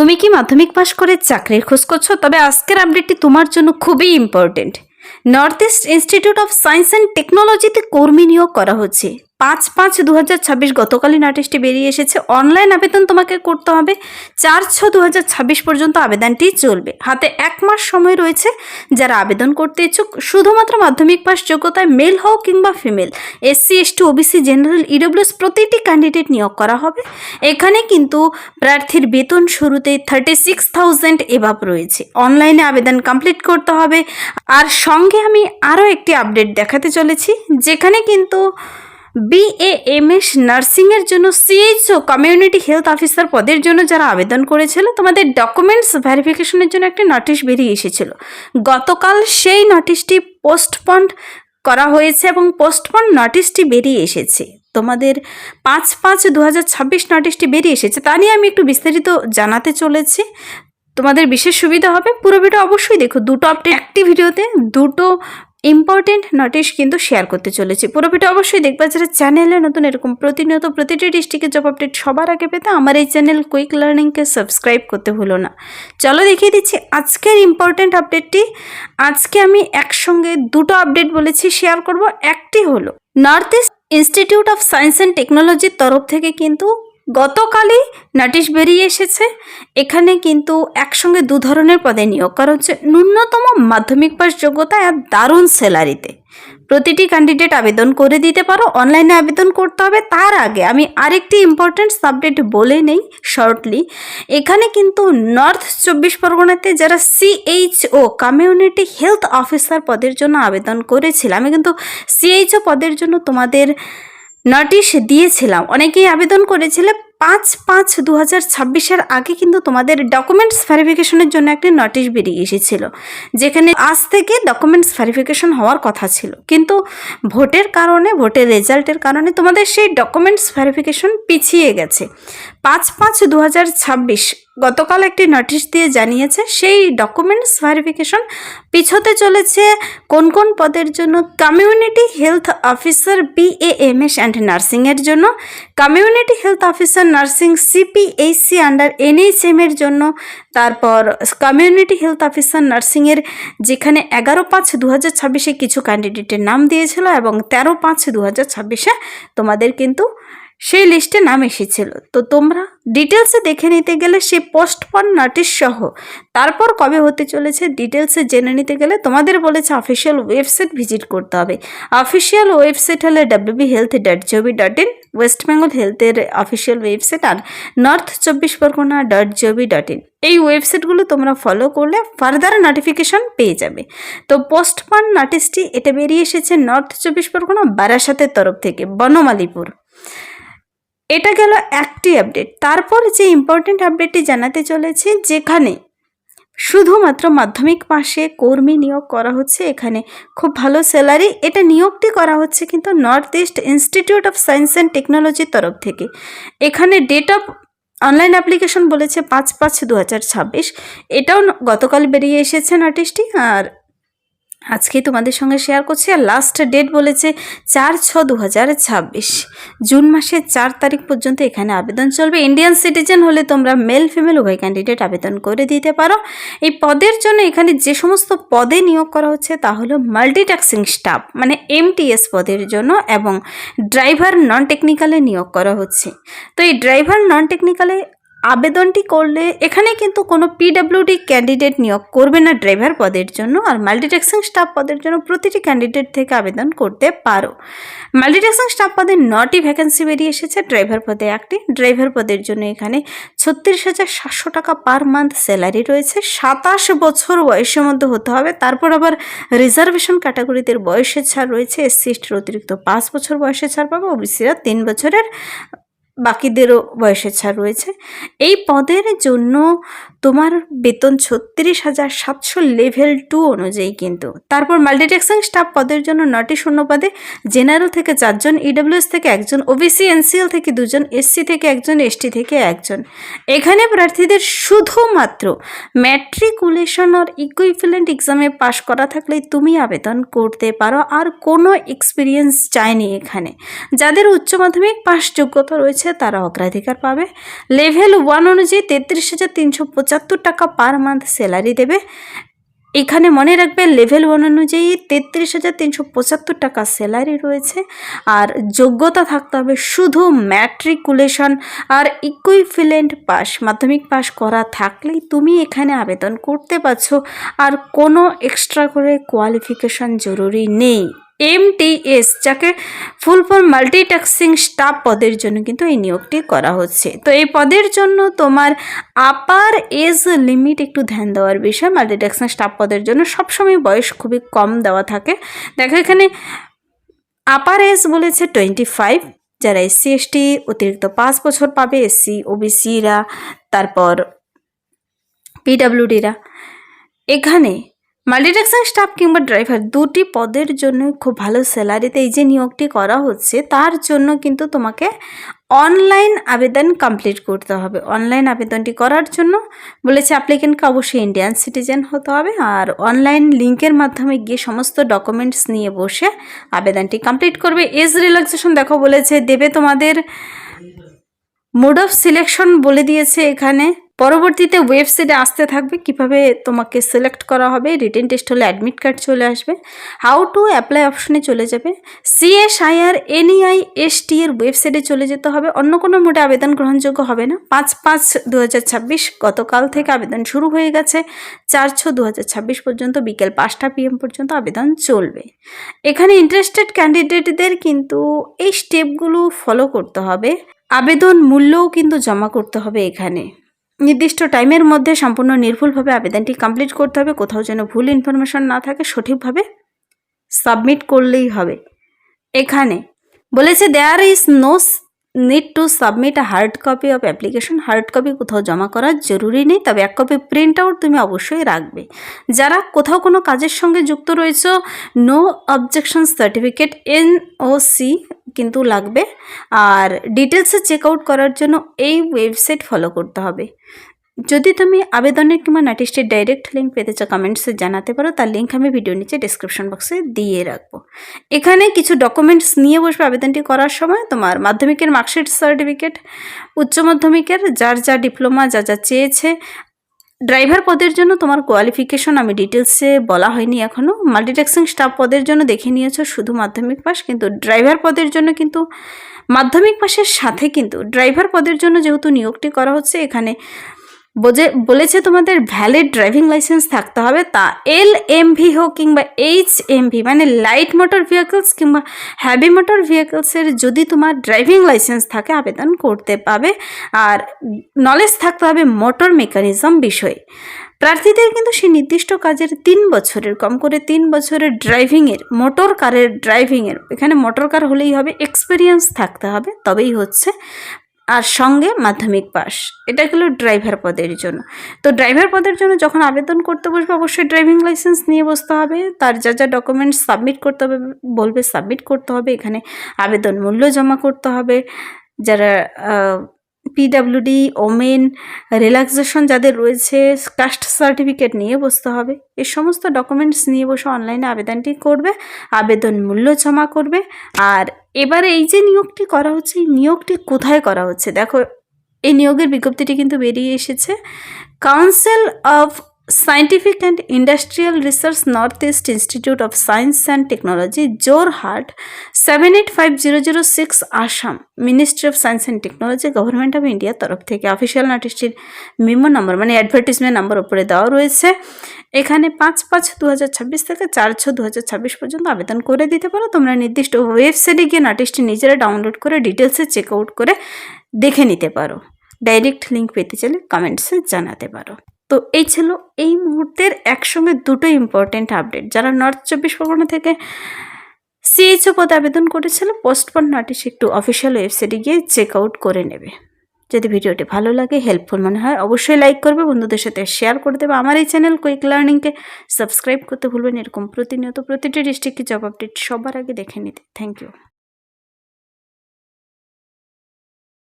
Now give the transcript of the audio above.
তুমি কি মাধ্যমিক পাশ করে চাকরির খোঁজ করছো? তবে আজকের আপডেটটি তোমার জন্য খুবই important. North east institute of science and টেকনোলজিতে কর্মী নিয়োগ করা হচ্ছে। 5/5/2026 গতকালই নোটিশটি বেরিয়ে এসেছে। অনলাইন আবেদন তোমাকে করতে হবে। 4/6/2026 পর্যন্ত আবেদনটি চলবে। হাতে 1 মাস সময় রয়েছে। যারা আবেদন করতে ইচ্ছুক শুধুমাত্র মাধ্যমিক পাস যোগ্যতায় মেল হোক কিংবা female, SC ST OBC general EWS প্রতিটি ক্যান্ডিডেট নিয়োগ করা হবে। এখানে কিন্তু প্রার্থীর বেতন শুরুতে 36,000 এভাব রয়েছে। অনলাইনে আবেদন কমপ্লিট করতে হবে। আর সঙ্গে আমি আরও একটি আপডেট দেখাতে চলেছি, যেখানে কিন্তু BAMS নার্সিংয়ের জন্য CHO কমিউনিটি হেলথ অফিসার পদের জন্য যারা আবেদন করেছিল, তোমাদের ডকুমেন্টস ভেরিফিকেশনের জন্য একটি নোটিশ বেরিয়ে এসেছিল। গতকাল সেই নোটিশটি পোস্টপন্ড করা হয়েছে এবং পোস্টপন্ড নোটিশটি বেরিয়ে এসেছে। তোমাদের 5/5/2026 নোটিশটি বেরিয়ে এসেছে। তা নিয়ে আমি একটু বিস্তারিত জানাতে চলেছি, তোমাদের বিশেষ সুবিধা হবে। পুরো ভিডিও অবশ্যই দেখো। দুটো আপডেট একটি ভিডিওতে, দুটো ইম্পর্টেন্ট নোটিশ কিন্তু শেয়ার করতে চলেছি। পুরো ভিডিও অবশ্যই দেখবা। যারা চ্যানেলে নতুন এরকম প্রতিনিয়ত প্রতিটি ডিস্ট্রিক্টের জব আপডেট সবার আগে পেতে আমার এই চ্যানেল কুইক লার্নিংকে সাবস্ক্রাইব করতে ভুলো না। চলো দেখিয়ে দিচ্ছি আজকের ইম্পর্টেন্ট আপডেটটি। আজকে আমি একসঙ্গে দুটো আপডেট বলেছি শেয়ার করব। একটি হলো north east institute of science and টেকনোলজির তরফ থেকে কিন্তু গতকালই নোটিশ বেরিয়ে এসেছে। এখানে কিন্তু একসঙ্গে দু ধরনের পদে নিয়োগ করা হচ্ছে। ন্যূনতম মাধ্যমিক পাস যোগ্যতায় আর দারুণ স্যালারিতে প্রতিটি ক্যান্ডিডেট আবেদন করে দিতে পারো। অনলাইনে আবেদন করতে হবে। তার আগে আমি আরেকটি ইম্পর্টেন্ট সাবজেক্ট বলে নেই শর্টলি। এখানে কিন্তু নর্থ 24 পরগনাতে যারা CHO কমিউনিটি হেলথ অফিসার পদের জন্য আবেদন করেছিল, আমি কিন্তু CHO পদের জন্য তোমাদের নোটিশ দিয়েছিলাম। অনেকেই আবেদন করেছিলে। 5/5/2026 আগে কিন্তু তোমাদের ডকুমেন্টস ভেরিফিকেশনের জন্য একটি নোটিশ বেরিয়ে এসেছিল, যেখানে আজ থেকে ডকুমেন্টস ভেরিফিকেশন হওয়ার কথা ছিল, কিন্তু ভোটের কারণে, ভোটের রেজাল্টের কারণে তোমাদের সেই ডকুমেন্টস ভেরিফিকেশন পিছিয়ে গেছে। 5/5/2026 গতকাল একটি নোটিশ দিয়ে জানিয়েছে সেই ডকুমেন্টস ভেরিফিকেশন পিছোতে চলেছে। কোন কোন পদের জন্য? Community health officer BAMS and নার্সিংয়ের জন্য, community health officer nursing CPHC under NHM এর জন্য, তারপর কমিউনিটি হেলথ অফিসার নার্সিংয়ের যেখানে 11/5/2026 কিছু ক্যান্ডিডেটের নাম দিয়েছিল এবং 13/5/2026 তোমাদের কিন্তু সেই লিস্টে নাম এসেছিল। তো তোমরা ডিটেলসে দেখে নিতে গেলে সেই পোস্টপন নোটিশ সহ তারপর কবে হতে চলেছে ডিটেলসে জেনে নিতে গেলে তোমাদের বলেছে অফিসিয়াল ওয়েবসাইট ভিজিট করতে হবে। অফিসিয়াল ওয়েবসাইট হলে wbhealth.gov.in, ওয়েস্ট বেঙ্গল হেলথের অফিসিয়াল ওয়েবসাইট, আর north24pargana.gov.in। এই ওয়েবসাইটগুলো তোমরা ফলো করলে ফার্দার নোটিফিকেশন পেয়ে যাবে। তো পোস্টপন নোটিশটি এটা বেরিয়ে এসেছে নর্থ 24 পরগনা বারাসাতের তরফ থেকে, বনমালীপুর। এটা গেল একটি আপডেট। তারপর যে ইম্পর্টেন্ট আপডেটটি জানাতে চলেছি, যেখানে শুধুমাত্র মাধ্যমিক পাশে কর্মী নিয়োগ করা হচ্ছে। এখানে খুব ভালো স্যালারি। এটা নিয়োগটি করা হচ্ছে কিন্তু north east institute of science and টেকনোলজির তরফ থেকে। এখানে ডেট অফ অনলাইন অ্যাপ্লিকেশন বলেছে 5/5/2026। এটাও গতকাল বেরিয়ে এসেছে নোটিশটি, আর আজকে তোমাদের সঙ্গে শেয়ার করছি। আর লাস্ট ডেট বলেছে 4/6/2026, জুন মাসের 4 তারিখ পর্যন্ত এখানে আবেদন চলবে। ইন্ডিয়ান সিটিজেন হলে তোমরা মেল ফিমেল উভয় ক্যান্ডিডেট আবেদন করে দিতে পারো। এই পদের জন্য এখানে যে সমস্ত পদে নিয়োগ করা হচ্ছে তা হলো মাল্টিটাস্কিং স্টাফ, মানে MTS পদের জন্য, এবং ড্রাইভার নন টেকনিক্যালে নিয়োগ করা হচ্ছে। তো এই ড্রাইভার নন টেকনিক্যালে আবেদনটি করলে এখানে কিন্তু কোনো PWD ক্যান্ডিডেট নিয়োগ করবে না ড্রাইভার পদের জন্য। আর মাল্টিটাস্কিং স্টাফ পদের জন্য প্রতিটি ক্যান্ডিডেট থেকে আবেদন করতে পারো। মাল্টিটাস্কিং স্টাফ পদে 9টি ভ্যাকেন্সি বেরিয়ে এসেছে, ড্রাইভার পদে 1টি। ড্রাইভার পদের জন্য এখানে 36,700 টাকা পার মান্থ স্যালারি রয়েছে। 27 বছর বয়সের মধ্যে হতে হবে। তারপর আবার রিজার্ভেশন ক্যাটাগরিতে বয়সের ছাড় রয়েছে। SC STর অতিরিক্ত 5 বছর বয়সের ছাড় পাবে। OBCরা 3 বছরের, বাকিদেরও বয়সের ছাড় রয়েছে। এই পদের জন্য তোমার বেতন 36,700 লেভেল 2 অনুযায়ী কিন্তু। তারপর মাল্টিটাস্কিং স্টাফ পদের জন্য 9টি শূন্য পদে, জেনারেল থেকে 4 জন, EWS থেকে 1 জন, OBC NCL থেকে 2 জন, SC থেকে 1 জন, ST থেকে 1 জন। এখানে প্রার্থীদের শুধুমাত্র ম্যাট্রিকুলেশন আর ইকুইভ্যালেন্ট এক্সামে পাশ করা থাকলেই তুমি আবেদন করতে পারো। আর কোনো এক্সপিরিয়েন্স চাইনি এখানে। যাদের উচ্চ মাধ্যমিক পাশ যোগ্যতা রয়েছে তারা অগ্রাধিকার পাবে। লেভেল 1 অনুযায়ী 33,375 টাকা পার মান্থ স্যালারি দেবে। এখানে মনে রাখবে লেভেল 1 অনুযায়ী 33,375 টাকা স্যালারি রয়েছে। আর যোগ্যতা থাকতে হবে শুধু ম্যাট্রিকুলেশন আর ইকুইভ্যালেন্ট পাস, মাধ্যমিক পাস করা থাকলেই তুমি এখানে আবেদন করতে পারছো। আর কোনো এক্সট্রা করে কোয়ালিফিকেশন জরুরি নেই। MTS, যাকে ফুল ফর মাল্টিটাস্কিং স্টাফ পদের জন্য কিন্তু এই নিয়োগটি করা হচ্ছে। তো এই পদের জন্য তোমার আপার এজ লিমিট একটু ধ্যান দেওয়ার বিষয়। মাল্টিটাস্কিং স্টাফ পদের জন্য সবসময় বয়স খুবই কম দেওয়া থাকে। দেখো এখানে আপার এজ বলেছে 25, যারা SC ST অতিরিক্ত 5 বছর পাবে, SC OBCরা, তারপর PWDরা। এখানে মাল্টিটাস্কিং স্টাফ কিংবা ড্রাইভার দুটি পদের জন্য খুব ভালো স্যালারিতে এই যে নিয়োগটি করা হচ্ছে, তার জন্য কিন্তু তোমাকে অনলাইন আবেদন কমপ্লিট করতে হবে। অনলাইন আবেদনটি করার জন্য বলেছে অ্যাপ্লিকেন্টকে অবশ্যই ইন্ডিয়ান সিটিজেন হতে হবে। আর অনলাইন লিঙ্কের মাধ্যমে গিয়ে সমস্ত ডকুমেন্টস নিয়ে বসে আবেদনটি কমপ্লিট করবে। এজ রিল্যাক্সেশন দেখো বলেছে দেবে তোমাদের মোড অফ সিলেকশন বলে দিয়েছে এখানে। পরবর্তীতে ওয়েবসাইটে আসতে থাকবে কিভাবে তোমাকে সিলেক্ট করা হবে। রিটেন টেস্ট হলে অ্যাডমিট কার্ড চলে আসবে। হাউ টু অ্যাপ্লাই অপশনে চলে যাবে। CSIR NEIST এর ওয়েবসাইটে চলে যেতে হবে। অন্য কোনো মোডে আবেদন গ্রহণযোগ্য হবে না। 5/5/2026 গতকাল থেকে আবেদন শুরু হয়ে গেছে। 4/6/2026 পর্যন্ত বিকেল 5টা PM পর্যন্ত আবেদন চলবে। এখানে ইন্টারেস্টেড ক্যান্ডিডেটদের কিন্তু এই স্টেপগুলো ফলো করতে হবে। আবেদন মূল্যও কিন্তু জমা করতে হবে। এখানে নির্দিষ্ট টাইমের মধ্যে সম্পূর্ণ নির্ভুলভাবে আবেদনটি কমপ্লিট করতে হবে। কোথাও যেন ভুল ইনফরমেশন না থাকে, সঠিকভাবে সাবমিট করলেই হবে। এখানে বলেছে there is no need to submit a hard copy of application. Hard copy কোথাও জমা করার জরুরি নেই, তবে 1 কপি প্রিন্ট আউট তুমি অবশ্যই রাখবে। যারা কোথাও কোনো কাজের সঙ্গে যুক্ত রয়েছে, নো অবজেকশন সার্টিফিকেট NOC কিন্তু লাগবে। আর ডিটেলসে চেক আউট করার জন্য এই ওয়েবসাইট ফলো করতে হবে। যদি তুমি আবেদনের কিংবা নোটিশটির ডাইরেক্ট লিঙ্ক পেতে চাও কমেন্টসে জানাতে পারো, তার লিঙ্ক আমি ভিডিও নিচে ডিসক্রিপশন বক্সে দিয়ে রাখবো। এখানে কিছু ডকুমেন্টস নিয়ে বসবে আবেদনটি করার সময়। তোমার মাধ্যমিকের মার্কশিট সার্টিফিকেট, উচ্চ মাধ্যমিকের যার যা ডিপ্লোমা যা যা চেয়েছে। ড্রাইভার পদের জন্য তোমার কোয়ালিফিকেশন আমি ডিটেলসে বলা হয়নি এখনও। মাল্টিটাস্কিং স্টাফ পদের জন্য দেখে নিয়েছো শুধু মাধ্যমিক পাস, কিন্তু ড্রাইভার পদের জন্য কিন্তু মাধ্যমিক পাসের সাথে কিন্তু ড্রাইভার পদের জন্য যেহেতু নিয়োগটি করা হচ্ছে, এখানে বলেছে তোমাদের ভ্যালিড ড্রাইভিং লাইসেন্স থাকতে হবে। তা LMV হোক কিংবা HMV মানে লাইট মোটর ভেহিকলস কিংবা হ্যাভি মোটর ভেহিকলসের যদি তোমার ড্রাইভিং লাইসেন্স থাকে আবেদন করতে পাবে। আর নলেজ থাকতে হবে মোটর মেকানিজম বিষয়ে। প্রার্থীদের কিন্তু সেই নির্দিষ্ট কাজের 3 বছরের কম করে 3 বছরের ড্রাইভিংয়ের, মোটর কারের ড্রাইভিংয়ের, এখানে মোটর কার হলেই হবে, এক্সপিরিয়েন্স থাকতে হবে তবেই হচ্ছে। আর সঙ্গে মাধ্যমিক পাস। এটা হলো ড্রাইভার পদের জন্য। তো ড্রাইভার পদের জন্য যখন আবেদন করতে বসবে অবশ্যই ড্রাইভিং লাইসেন্স নিয়ে বসতে হবে। তার যা যা ডকুমেন্টস সাবমিট করতে হবে বলবে সাবমিট করতে হবে। এখানে আবেদন মূল্য জমা করতে হবে। যারা PWD, ওমেন, রিল্যাক্সেশন যাদের রয়েছে, কাস্ট সার্টিফিকেট নিয়ে বসতে হবে। এই সমস্ত ডকুমেন্টস নিয়ে বসে অনলাইনে আবেদনটি করবে, আবেদন মূল্য জমা করবে। আর এবারে এই যে নিয়োগটি করা হচ্ছে, এই নিয়োগটি কোথায় করা হচ্ছে দেখো, এই নিয়োগের বিজ্ঞপ্তিটি কিন্তু বেরিয়ে এসেছে। Council of scientific and industrial research north east institute of science and technology, Jorhat, 785006 Assam, ministry of science and technology, government of ইন্ডিয়ার তরফ থেকে। অফিসিয়াল নোটিশটির মেমো নম্বর মানে অ্যাডভার্টিজমেন্ট নাম্বার ওপরে দেওয়া রয়েছে। এখানে 5/5/2026 থেকে 4/6/2026 পর্যন্ত আবেদন করে দিতে পারো। তোমরা নির্দিষ্ট ওয়েবসাইটে গিয়ে নোটিশটি নিজেরা ডাউনলোড করে ডিটেলসে চেক আউট করে দেখে নিতে পারো। ডাইরেক্ট লিঙ্ক পেতে চাইলে কমেন্টসে জানাতে পারো। তো এই ছিল এই মুহূর্তের একসঙ্গে দুটো ইম্পর্টেন্ট আপডেট। যারা নর্থ 24 পরগনা থেকে CHO পদে আবেদন করেছিল, পোস্টপোন নোটিশ একটু অফিসিয়াল ওয়েবসাইটে গিয়ে চেক আউট করে নেবে। যদি ভিডিওটি ভালো লাগে, হেল্পফুল মনে হয়, অবশ্যই লাইক করবে, বন্ধুদের সাথে শেয়ার করে দেবে। আমার এই চ্যানেল কুইক লার্নিংকে সাবস্ক্রাইব করতে ভুলবেন। এরকম প্রতিনিয়ত প্রতিটি ডিস্ট্রিক্টে জব আপডেট সবার আগে দেখে নিতে। Thank you.